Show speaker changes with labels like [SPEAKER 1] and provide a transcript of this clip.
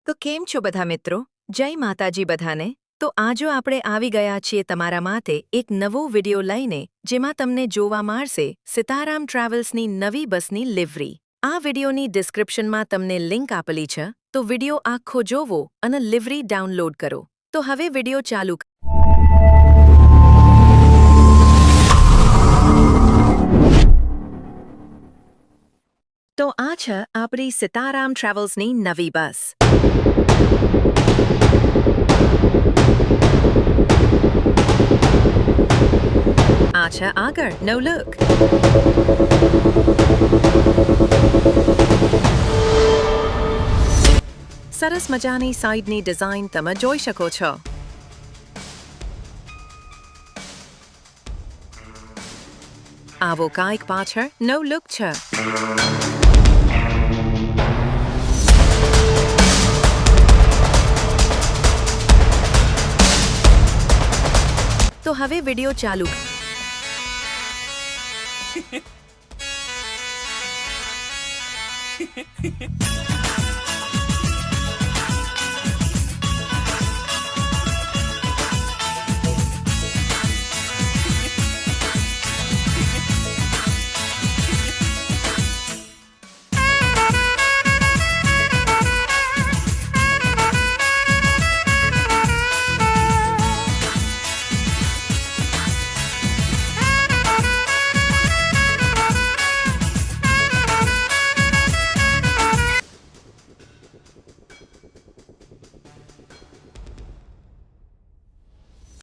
[SPEAKER 1] તો કેમ છો બધા મિત્રો? જય માતાજી બધાને. તો આજે આપણે આવી ગયા છીએ તમારા માટે એક નવો વિડિયો લઈને જેમાં તમને જોવા મળશે સીતારામ ટ્રાવેલ્સની નવી બસની લિવરી. આ વિડિયોની ડિસ્ક્રિપ્શનમાં તમને લિંક આપેલી છે, તો વિડિયો આખો જોવો અને લિવરી ડાઉનલોડ કરો. તો હવે વિડિયો ચાલુ. તો આ છે આપણી સીતારામ ટ્રાવેલ્સની નવી બસ. આ છે આગળ નો લુક. સરસ મજાની સાઈડની ડિઝાઇન તમે જોઈ શકો છો. આવો કાંઈક પાછળ નો લુક છે. તો હવે વિડિયો ચાલુ.